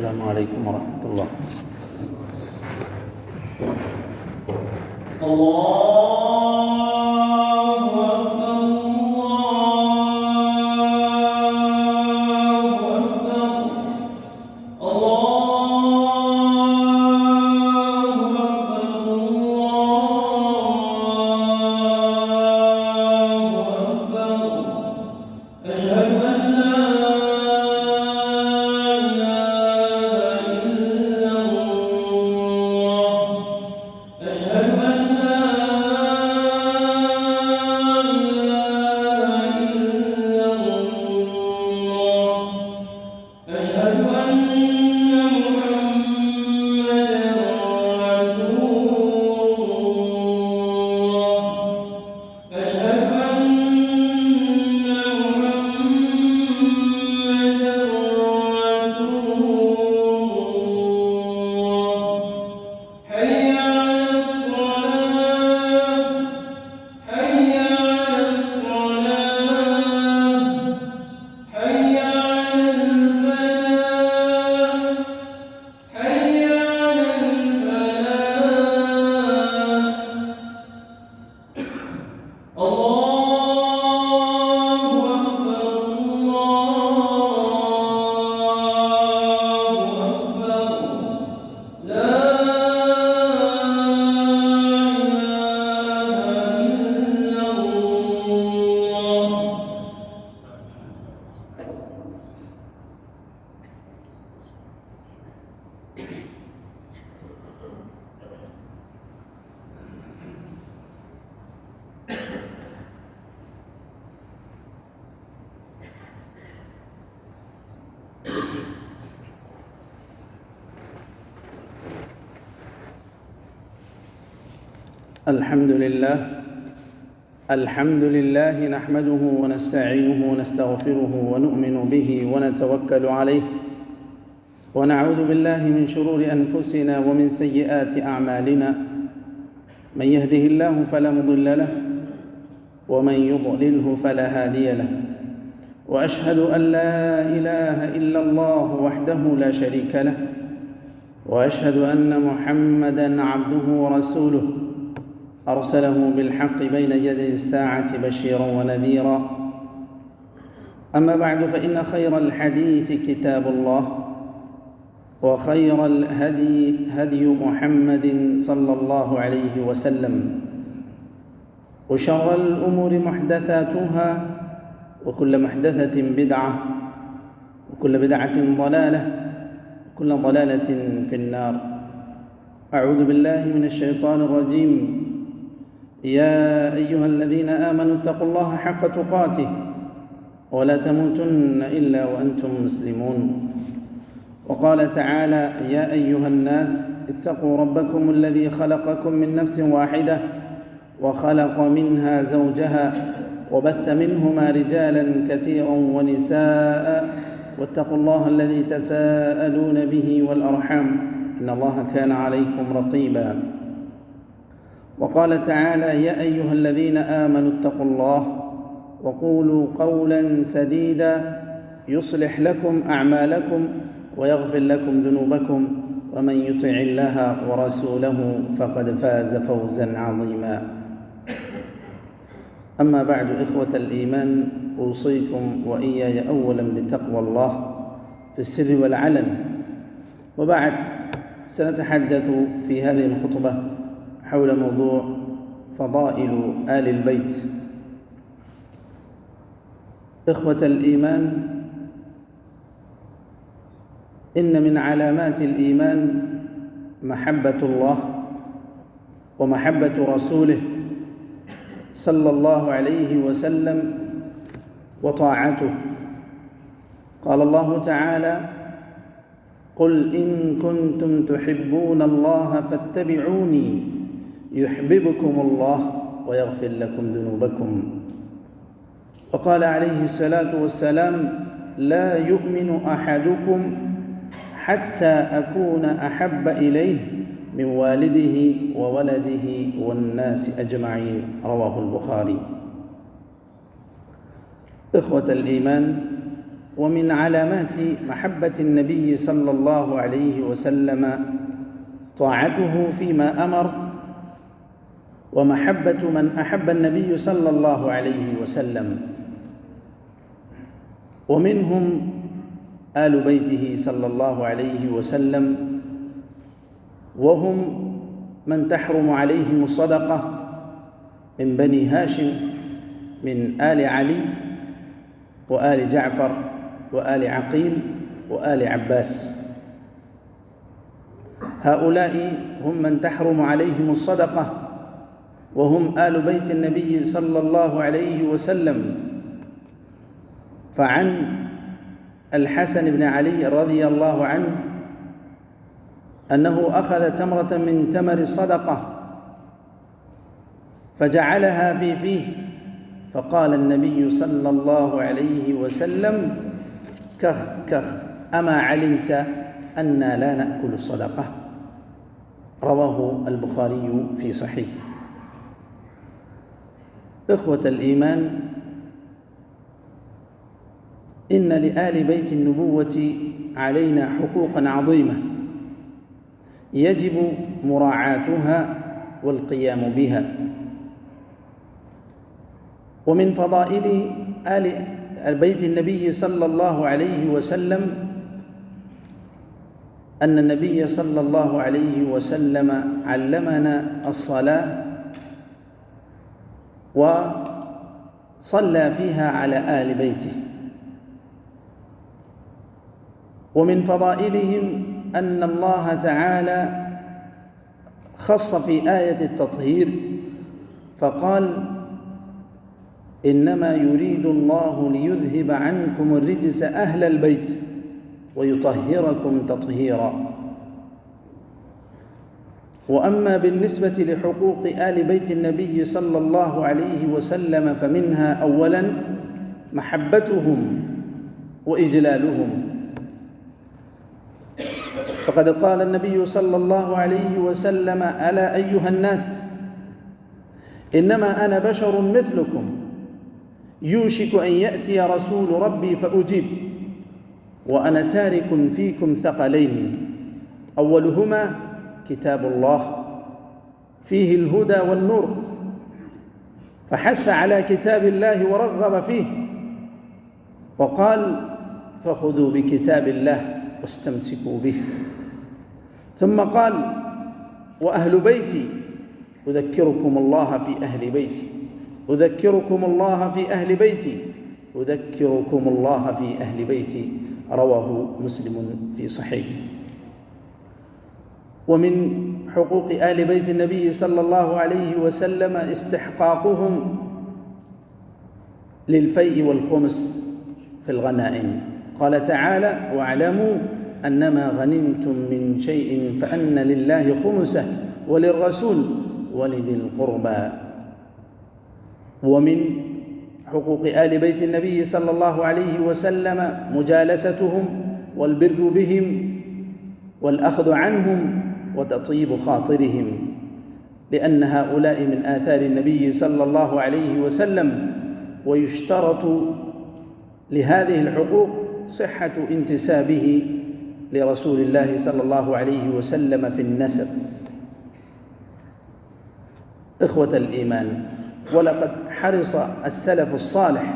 السلام عليكم ورحمة الله. الحمد لله نحمده ونستعينه ونستغفره ونؤمن به ونتوكل عليه، ونعوذ بالله من شرور أنفسنا ومن سيئات أعمالنا. من يهده الله فلا مضل له، ومن يضلله فلا هادي له، وأشهد أن لا إله إلا الله وحده لا شريك له، وأشهد أن محمدًا عبده ورسوله أرسله بالحق بين يدي الساعة بشيرا ونذيرا. أما بعد، فإن خير الحديث كتاب الله، وخير الهدي هدي محمد صلى الله عليه وسلم، وشر الأمور محدثاتها، وكل محدثة بدعة، وكل بدعة ضلالة، وكل ضلالة في النار. أعوذ بالله من الشيطان الرجيم. يا أيها الذين آمنوا اتقوا الله حق تقاته ولا تموتن إلا وأنتم مسلمون. وقال تعالى: يا أيها الناس اتقوا ربكم الذي خلقكم من نفس واحدة وخلق منها زوجها وبث منهما رجالا كثيرا ونساء، واتقوا الله الذي تساءلون به والأرحام، إن الله كان عليكم رقيبا. وقال تعالى: يا أيها الذين آمنوا اتقوا الله وقولوا قولا سديدا يصلح لكم أعمالكم ويغفر لكم ذنوبكم، ومن يطع الله ورسوله فقد فاز فوزا عظيما. أما بعد، إخوة الإيمان، أوصيكم وإياي أولا بتقوى الله في السر والعلن. وبعد، سنتحدث في هذه الخطبة حول موضوع فضائل آل البيت. إخوة الإيمان، إن من علامات الإيمان محبة الله ومحبة رسوله صلى الله عليه وسلم وطاعته. قال الله تعالى: قل إن كنتم تحبون الله فاتبعوني يحببكم الله ويغفر لكم ذنوبكم. وقال عليه الصلاة والسلام: لا يؤمن أحدكم حتى أكون أحب إليه من والده وولده والناس أجمعين. رواه البخاري. إخوة الإيمان، ومن علامات محبة النبي صلى الله عليه وسلم طاعته فيما أمر، ومحبة من أحب النبي صلى الله عليه وسلم، ومنهم آل بيته صلى الله عليه وسلم، وهم من تحرم عليهم الصدقة من بني هاشم من آل علي وآل جعفر وآل عقيل وآل عباس. هؤلاء هم من تحرم عليهم الصدقة، وهم آل بيت النبي صلى الله عليه وسلم. فعن الحسن بن علي رضي الله عنه أنه أخذ تمرة من تمر الصدقة فجعلها في فيه، فقال النبي صلى الله عليه وسلم: كخ كخ، أما علمت أنا لا نأكل الصدقة؟ رواه البخاري في صحيح. إخوة الإيمان، إن لآل بيت النبوة علينا حقوقا عظيمة يجب مراعاتها والقيام بها. ومن فضائل آل بيت النبي صلى الله عليه وسلم أن النبي صلى الله عليه وسلم علمنا الصلاة وصلى فيها على آل بيته. ومن فضائلهم أن الله تعالى خص في آية التطهير فقال: إنما يريد الله ليذهب عنكم الرجس أهل البيت ويطهركم تطهيرا. وأما بالنسبة لحقوق آل بيت النبي صلى الله عليه وسلم فمنها أولاً محبتهم وإجلالهم، فقد قال النبي صلى الله عليه وسلم: ألا أيها الناس، إنما أنا بشر مثلكم، يوشك أن يأتي رسول ربي فأجيب، وأنا تارك فيكم ثقلين، أولهما كتاب الله فيه الهدى والنور، فحث على كتاب الله ورغب فيه، وقال: فخذوا بكتاب الله واستمسكوا به. ثم قال: وأهل بيتي أذكركم الله في أهل بيتي، أذكركم الله في أهل بيتي، أذكركم الله في أهل بيتي. رواه مسلم في صحيح. ومن حقوق آل بيت النبي صلى الله عليه وسلم استحقاقهم للفيء والخمس في الغنائم. قال تعالى: واعلموا أنما غنمتم من شيء فأن لله خمسه وللرسول ولذي القربى. ومن حقوق آل بيت النبي صلى الله عليه وسلم مجالستهم والبر بهم والأخذ عنهم وتطيب خاطرهم، لأن هؤلاء من آثار النبي صلى الله عليه وسلم. ويشترط لهذه الحقوق صحة انتسابه لرسول الله صلى الله عليه وسلم في النسب. إخوة الإيمان، ولقد حرص السلف الصالح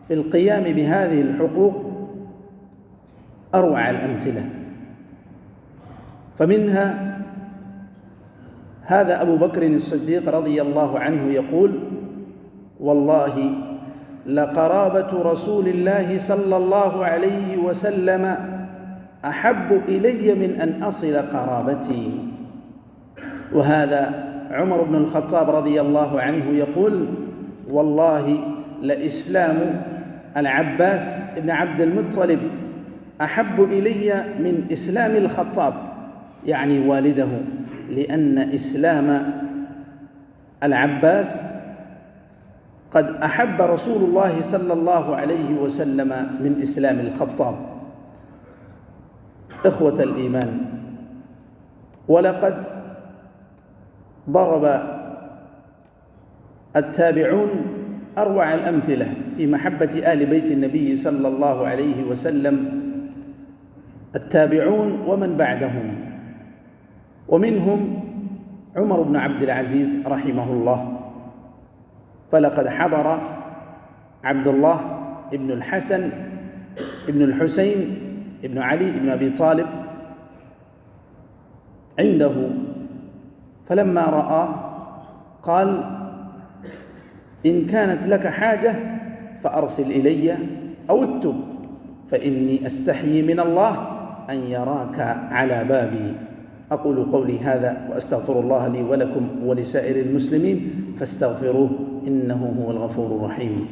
في القيام بهذه الحقوق أروع الأمثلة، فمنها هذا أبو بكر الصديق رضي الله عنه يقول: والله لقرابة رسول الله صلى الله عليه وسلم أحب إلي من أن أصل قرابتي. وهذا عمر بن الخطاب رضي الله عنه يقول: والله لإسلام العباس بن عبد المطلب أحب إلي من إسلام الخطاب، يعني والده، لأن إسلام العباس قد أحب رسول الله صلى الله عليه وسلم من إسلام الخطاب. إخوة الإيمان، ولقد ضرب التابعون أروع الأمثلة في محبة آل بيت النبي صلى الله عليه وسلم التابعون ومن بعدهم، ومنهم عمر بن عبد العزيز رحمه الله. فلقد حضر عبد الله بن الحسن بن الحسين بن علي بن أبي طالب عنده، فلما رآه قال: إن كانت لك حاجة فأرسل إلي أو اكتب، فإني أستحيي من الله أن يراك على بابي. أقول قولي هذا وأستغفر الله لي ولكم ولسائر المسلمين فاستغفروه إنه هو الغفور الرحيم.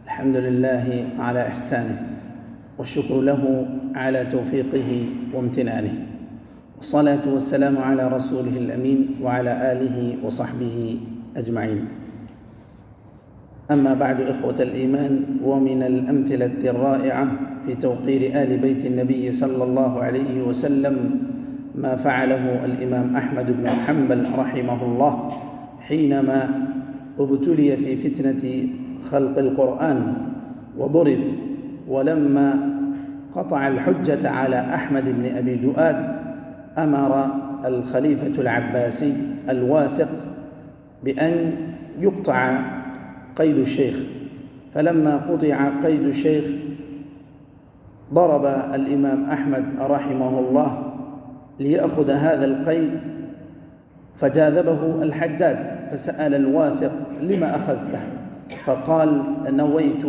الحمد لله على إحسانه، والشكر له على توفيقه وامتنانه، والصلاة والسلام على رسوله الأمين وعلى آله وصحبه أجمعين. أما بعد، إخوة الإيمان، ومن الأمثلة الرائعة في توقير آل بيت النبي صلى الله عليه وسلم ما فعله الإمام أحمد بن حنبل رحمه الله حينما ابتلي في فتنة خلق القرآن وضرب، ولما قطع الحجة على أحمد بن أبي دؤاد أمر الخليفة العباسي الواثق بأن يقطع قيد الشيخ. فلما قطع قيد الشيخ ضرب الإمام أحمد رحمه الله ليأخذ هذا القيد، فجاذبه الحداد فسأل الواثق: لما أخذته؟ فقال: نويت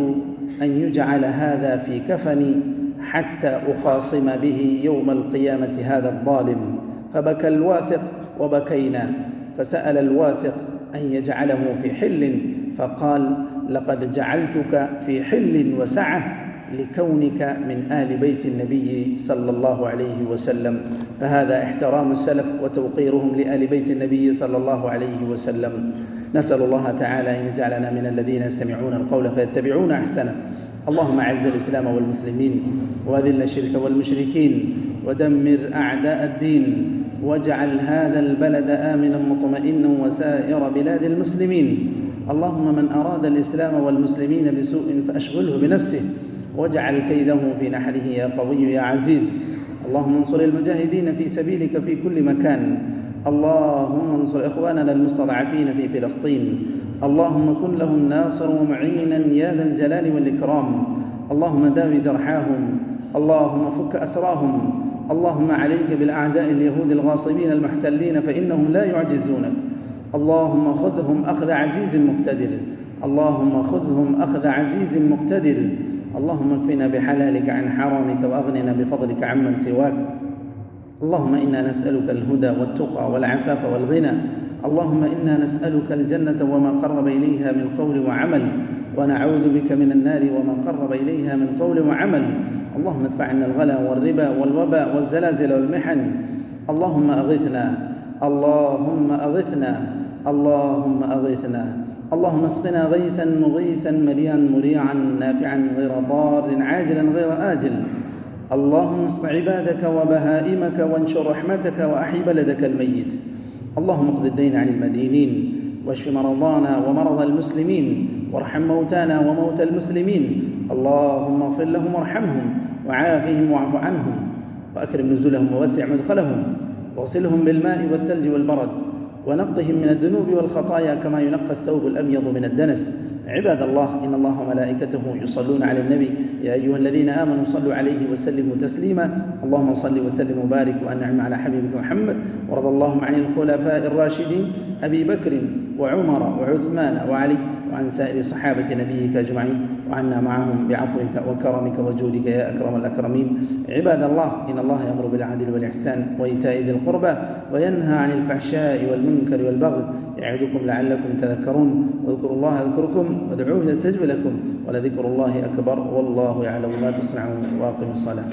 أن يجعل هذا في كفني حتى أخاصم به يوم القيامة هذا الظالم. فبكى الواثق وبكينا، فسأل الواثق أن يجعله في حل، فقال: لقد جعلتك في حل وسعة لكونك من آل بيت النبي صلى الله عليه وسلم. فهذا احترام السلف وتوقيرهم لآل بيت النبي صلى الله عليه وسلم. نسأل الله تعالى أن يجعلنا من الذين يستمعون القول فيتبعون أحسنه. اللهم أعز الإسلام والمسلمين، وأذل الشرك والمشركين، ودمر أعداء الدين، واجعل هذا البلد آمنا مطمئنا وسائر بلاد المسلمين. اللهم من أراد الإسلام والمسلمين بسوء فأشغله بنفسه، واجعل كيده في نحره يا قوي يا عزيز. اللهم انصر المجاهدين في سبيلك في كل مكان. اللهم انصر إخواننا المستضعفين في فلسطين. اللهم كن لهم ناصر ومعينا يا ذا الجلال والإكرام. اللهم داوي جرحاهم، اللهم فك أسراهم. اللهم عليك بالأعداء اليهود الغاصبين المحتلين فإنهم لا يعجزونك. اللهم خذهم أخذ عزيز مقتدر. اللهم خذهم أخذ عزيز مقتدر. اللهم اكفنا بحلالك عن حرامك، وأغننا بفضلك عمن سواك. اللهم إنا نسألك الهدى والتقى والعفاف والغنى. اللهم إنا نسألك الجنة وما قرب إليها من قول وعمل، ونعوذ بك من النار وما قرب إليها من قول وعمل. اللهم ادفع عنا الغلا والربا والوباء والزلازل والمحن. اللهم أغثنا، اللهم أغثنا، اللهم أغثنا. اللهم اسقنا غيثا مغيثا مريعا مريعا نافعا غير ضار عاجلا غير آجل. اللهم اسق عبادك وبهائمك، وانشر رحمتك، وأحي بلدك الميت. اللهم اقض الدين عن المدينين، واشف مرضانا ومرضى المسلمين، وارحم موتانا وموتى المسلمين. اللهم اغفر لهم وارحمهم وعافهم واعف عنهم، وأكرم نزلهم ووسع مدخلهم، واغسلهم بالماء والثلج والبرد، ونقهم من الذنوب والخطايا كما ينقى الثوب الأبيض من الدنس. عباد الله، إن الله وملائكته يصلون على النبي يا أيها الذين آمنوا صلوا عليه وسلموا تسليما. اللهم صل وسلم وبارك وأنعم على حبيبك محمد. ورضى اللهم عن الخلفاء الراشدين أبي بكر وعمر وعثمان وعلي وعن سائر صحابة نبيك أجمعين، وعنا معهم بعفوك وكرمك وجودك يا أكرم الأكرمين. عباد الله، إن الله يأمر بالعدل والإحسان وإيتاء ذي القربى وينهى عن الفحشاء والمنكر والبغي يعظكم لعلكم تذكرون. واذكروا الله يذكركم وادعوه يستجب لكم ولذكر الله أكبر والله يعلم ما تصنعون. واقم الصلاة.